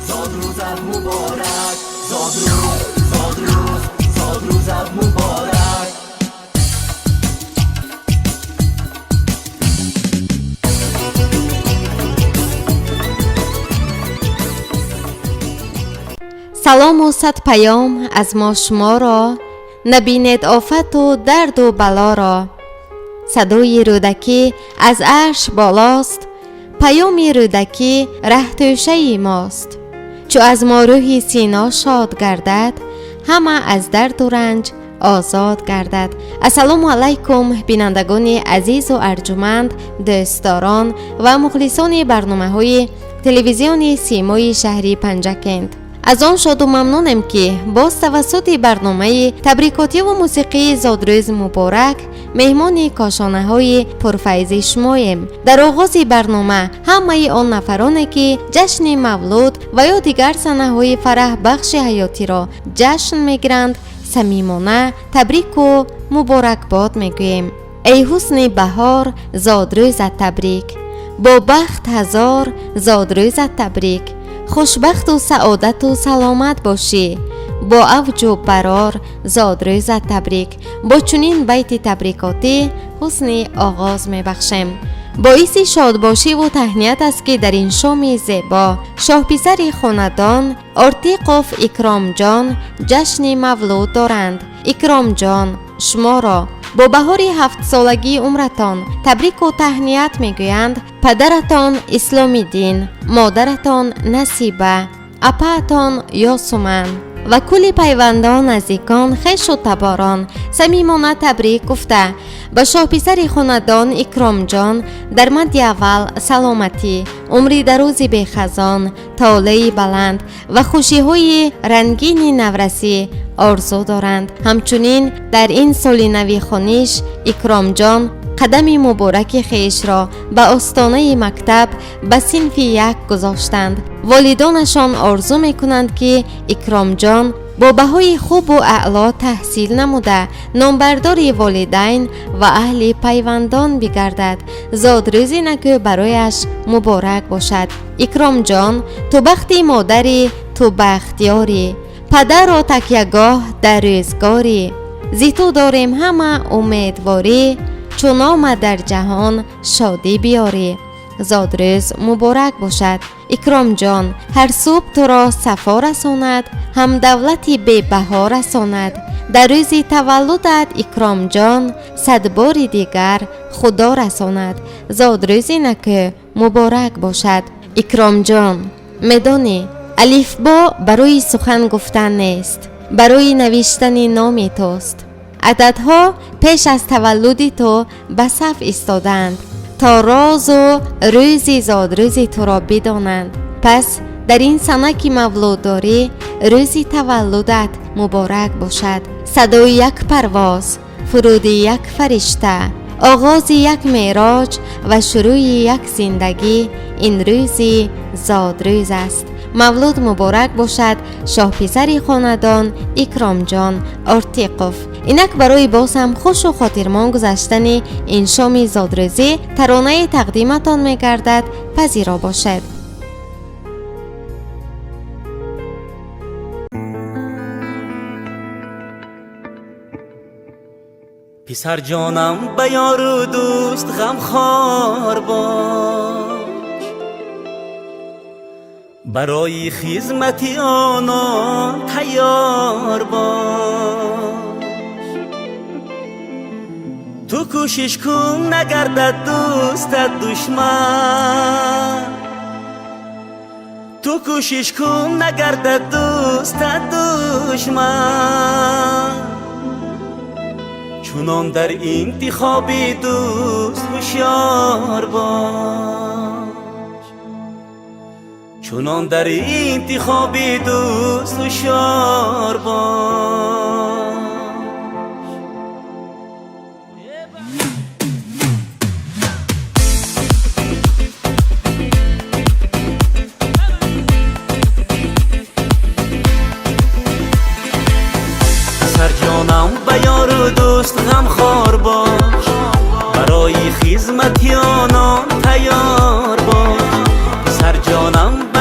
زاد مبارک، زاد روزت مبارک. سلام و صد پیام از ما شما را، نبینید آفت و درد و بلا را. صدای رودکی از عرش بالاست، پیام رودکی ره توشه ماست. چو از ما روحی سینا شاد گردد، همه از درد و رنج آزاد گردد. السلام علیکم بینندگان عزیز و ارجمند، دوستداران و مخلصان برنامه های تلویزیون سیمای شهری پنجکند. از آن شاد و ممنونم که باز توسط برنامه تبریکاتی و موسیقی زادروز مبارک مهمان کاشانه های پرفیض شماییم. در آغاز برنامه همه آن نفرانی که جشن مولود و یا دیگر سنه های فرح بخش حیاتی را جشن میگیرند صمیمانه تبریک و مبارکباد میگوییم. ای حسن بهار زادروزت تبریک، با بخت هزار زادروزت تبریک. خوشبخت و سعادت و سلامت باشی، با اوج و برار زادروزت تبریک. با چنین بیت تبریکاتی حسن آغاز می بخشیم. باعث شادباشی و تهنیت است که در این شام زیبا شاه پسر خاندان آرتیقوف اکرام جان جشن مولود دارند. اکرام جان شما را با بهار 7 سالگی عمرتان تبریک و تهنیت میگویند. پدرتان اسلامی دین، مادرتان نصیبه، اپاتان یاسمن و کل پیوندان نزدیکان خویش و تباران صمیمانه تبریک گفته به شاه پسر خاندان اکرام جان در مد اول سلامتی، عمری دراز به خزان، طالعی بلند و خوشی های رنگین نورسی آرزو دارند. همچنین در این سال نوی خانیش اکرام جان قدم مبارک خیش را به آستانه مکتب به صنف یک گذاشتند. والدانشان آرزو میکنند که اکرام جان با بهای خوب و اعلا تحصیل نموده نامبردار والدین و اهل پیوندان بگردد. زادروزی نکو برایش مبارک باشد. اکرام جان تو بختی مادری، تو بختیاری، پدر و تکیهگاه در روزگاری. زی تو داریم همه امیدواری، چون آمد در جهان شادی بیاری. زادروز مبارک باشد. اکرام جان هر صبح تو را صفا رساند، هم دولتی به بها رساند. در روز تولدت اکرام جان 100 بار دیگر خدا رساند. زادروزی نکه مبارک باشد. اکرام جان میدانی الفبا برای سخن گفتن نیست، برای نوشتن نام توست. عددها پیش از تولد تو به صف ایستادند تا راز و روزی زادروزی تو را بدانند. پس در این سنه که مولود داری روزی تولدت مبارک باشد. صدای یک پرواز، فرود یک فرشته، آغاز یک معراج و شروع یک زندگی این روزی زادروز است. مولود مبارک باشد شاه پسر خاندان اکرام جان آرتیقوف. اینک برای باز هم خوش و خاطرمان گذشتن این شام زادروزی ترانه تقدیمتان میگردد، پذیرا باشد. پسر جانم به یار و دوست غمخوار باش، برای خدمت آنان تیار باش. تو کوشش کن نگردد دوستت دشمن، تو کوشش کن نگردد دوستت دشمن. چونان در انتخاب دوست هوشیار باش، چونان در انتخاب دوست هوشیار باش. سر جانم به یار و دوست غمخوار باش، برای خدمت آنان تیار باش. سر جانم به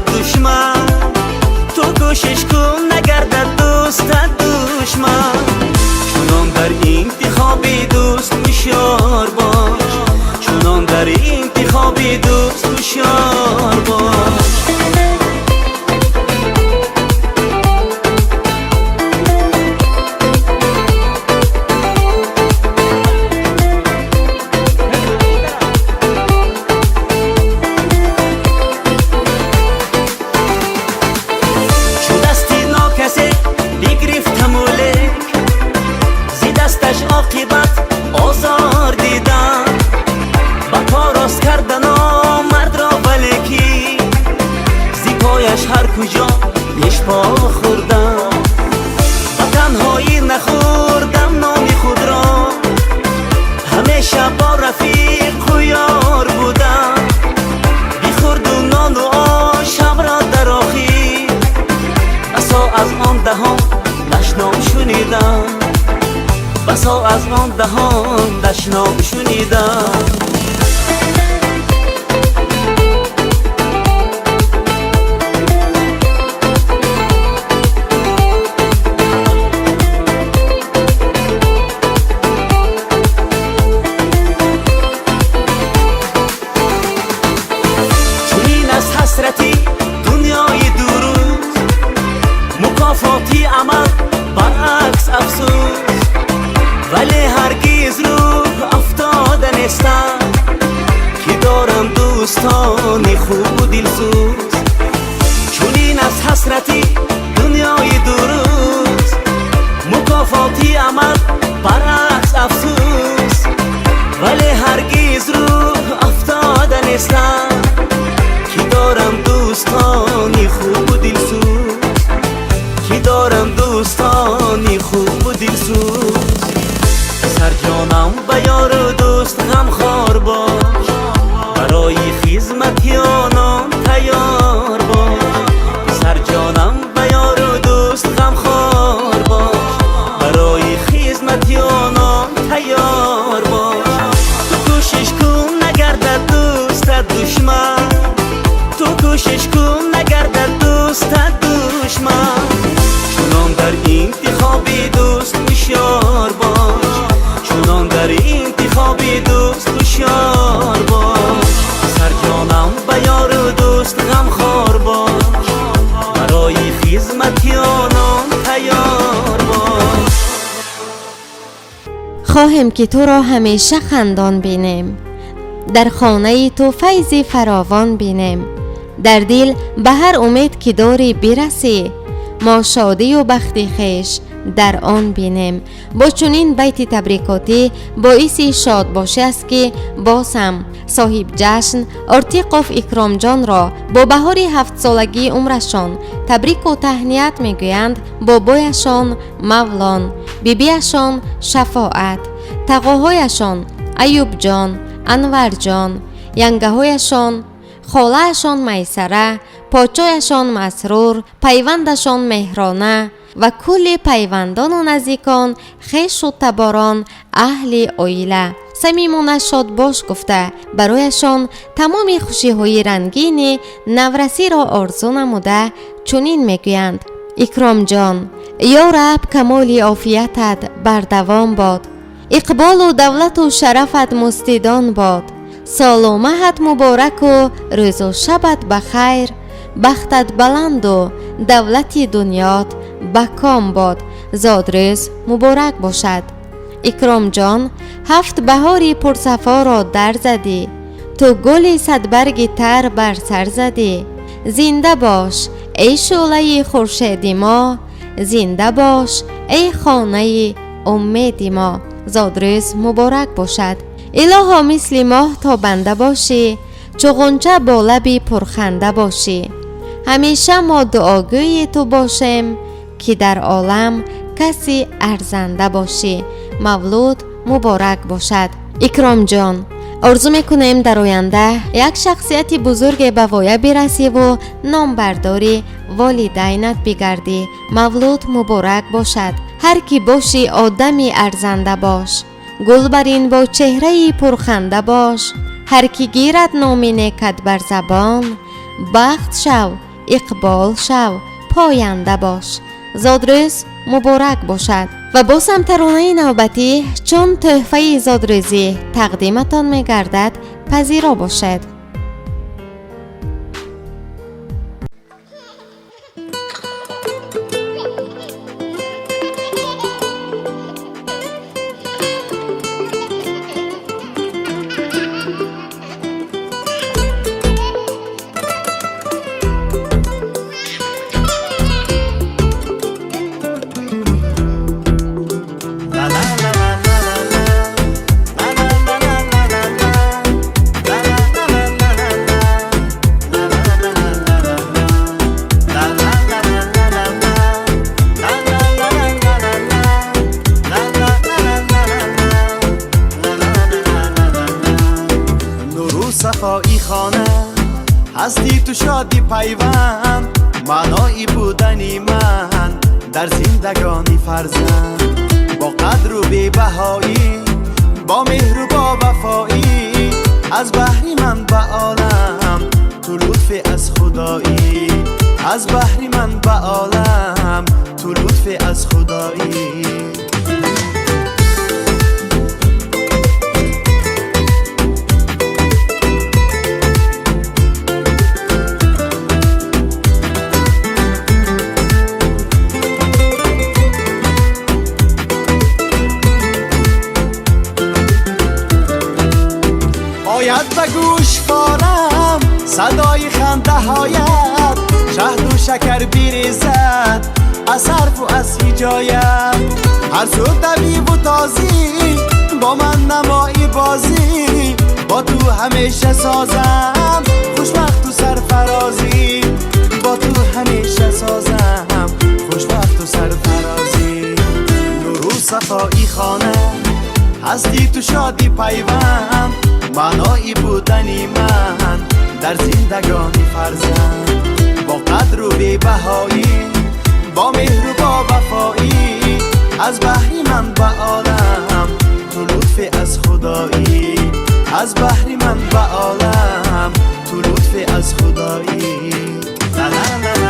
دشمن تو کوشش کن نگردد دوستت دشمن چونان در انتخاب دوست هوشیار باش چونان در انتخاب دوست هوشیار باش عاقبت آزار دیدن با پا راست کردن مرد را ولیکی زی پایش هر کجا پیش پا خوردن با تنهایی نخوردم نام خود را همیشه با رفیق و یار بودم بیخوردم نان و آشم را در آخیر بسا از آن دهان دشنام شنیدم بسا از آن دهان دشنام شنیدم چنین از حسرتی دنیای دوروز مکافاتی عمل برعکس افسوس ولی هرگز روح افتاده نیستم که دارم دوستانی خوب و دلسوز چنین از حسرتی دنیای دوروز مکافاتی عمل برعکس افسوس ولی هرگز روح افتاده نیستم که دارم دوستانی خوب و دلسوز که دارم دوستانی خوب و دلسوز سر جانم به یار و دوست غمخوار باش برای خدمت آنان تیار باش سر جانم به یار و دوست غمخوار باش برای خدمت آنان تیار باش تو کوشش کن نگردد دوستت دشمن تو کوشش کن نگردد دوستت دشمن چونان در انتخاب دوست هوشیار باش چونان در انتخاب دوست هوشیار باش سر جانم به یار و دوست غمخوار باش برای خدمت آنان تیار باش خواهم که تو را همیشه خندان بینیم در خانه تو فیض فراوان بینیم در دل به هر امید که داری برسی ما شادی و بخت خویش در آن بینیم با چنین بیت تبریکاتی باعث شاد باشه است که بازم صاحب جشن ارتیقوف اکرام جان را با بهار 7 سالگی عمرشان تبریک و تهنیت میگویند بابایشان مولان بیبیشان شفاعت تقاهایشان ایوب جان انور جان ینگهایشان خالهشان میسره پاچایشان مسرور پیوندشان مهرانه و کل پیوندان و نزدیکان خویش و تباران اهل عائله صمیمانه شاد باش گفته برایشان تمام خوشی های رنگین نورسی را آرزو نموده چنین میگویند اکرام جان یا رب کمال عافیتت بر دوام باد اقبال و دولت و شرفت مستدام باد سال و ماهت مبارک و روز و شبت بخیر بختت بلند و دولت دنیات بکام باد زادروز مبارک باشد اکرام جان 7 بهاری پرصفا را در زدی تو گل صدبرگ تر بر سر زدی زنده باش ای شعله خورشید ما زنده باش ای خانه امید ما زادروز مبارک باشد الها مثل ماه تا بنده باشی چو غنچه با لبی پرخنده باشی همیشه ما دعاگوی تو باشیم که در عالم کسی ارزنده باشی مولود مبارک باشد اکرام جان آرزو میکنیم در آینده یک شخصیت بزرگ به وایه برسی و نامبرداری والدینت بگردی مولود مبارک باشد هر کی باشی آدمی ارزنده باش گلبرین با چهره پرخنده باش هر کی گیرد نام نیکت بر زبان بخت شو اقبال شو، پاینده باش. زادروز مبارک باشد. و باز هم ترانه نوبتی چون تحفه زادروزی تقدیمتان می گردد پذیرا باشد. صفایی خانه هستی تو شادی پیوند، معنایی بودنی من در زندگانی فرزند. با قدر و بی‌بهایی، با مهر و با وفایی، از بحری من به عالم تو لطف از خدایی. از بحری من به عالم تو لطف از خدایی. باید به گوش فارم صدای خنده هایت، شهد و شکر بیریزد از حرف و از هجایت. هر سو دوی و تازی با من نمایی بازی، با تو همیشه سازم خوشبخت و سرفرازی. با تو همیشه سازم خوشبخت و سرفرازی. نور و صفایی خانه هستی تو شادی پیوند، معنایی بودنی من در زندگانی فرزند. با قدر و بی‌بهایی، با مهر و با وفایی، از بحری من به عالم تو لطف از خدایی. از بحری من به عالم تو لطف از خدایی. لا لا لا لا.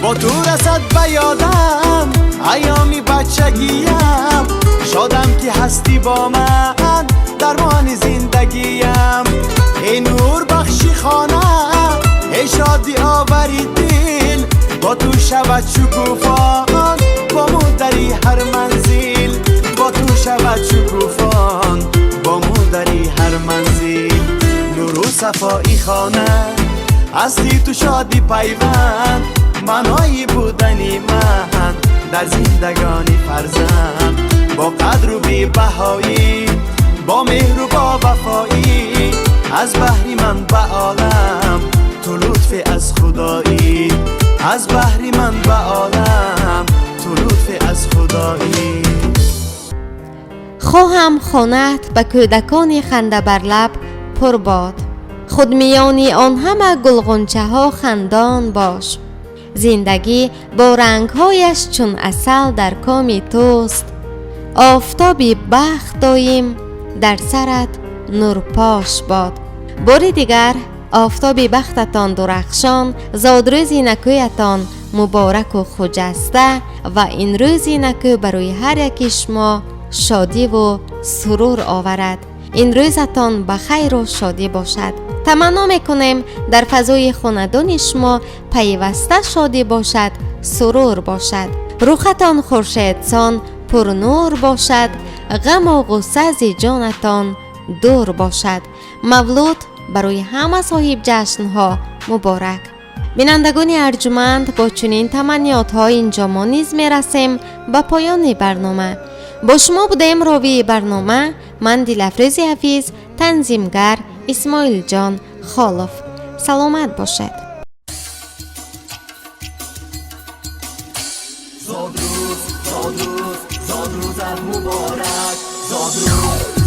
با تو رسد به یادم ایامی بچگیم، شادم که هستی با من درمان زندگیم. ای نور بخشی خانه، ای شادی آوری دل، با تو شود شکوفان با مدری هر منزل. با تو شود شکوفان با مدری هر منزل. نور و صفایی خانه هستی تو شادی پیوند، معنایی بودنی من در زندگانی فرزند. با قدر و بی‌بهایی، با مهر و با وفایی، از بحری من به عالم تو لطف از خدایی. از بحری من به عالم تو لطف از خدایی. خواهم خانت به کودکان خنده بر لب پر باد، خود میانی آن همه گلغنچه ها خندان باش. زندگی با رنگهایش چون عسل در کام توست، آفتابی بخت دایم در سرت نورپاش باد. بار دیگر آفتابی بختتان درخشان، زادروزی نکویتان مبارک و خجسته و این روزی نکو برای هر یک شما شادی و سرور آورد. این روزتان به خیر و شادی باشد. تمنا میکنیم در فضای خاندان شما پیوسته شادی باشد، سرور باشد. روحتان خورشیدسان پر نور باشد، غم و غصه از جانتان دور باشد. مولود برای همه صاحب جشنها مبارک. بینندگان ارجمند، با چنین تمنیات ها اینجا ما نیز میرسیم به پایان برنامه. با شما بودیم راوی برنامه من دلافروز حفیظ، تنظیمگر اسماعیل جان خالف. سلامت باشد. زادروز مبارک، زادروز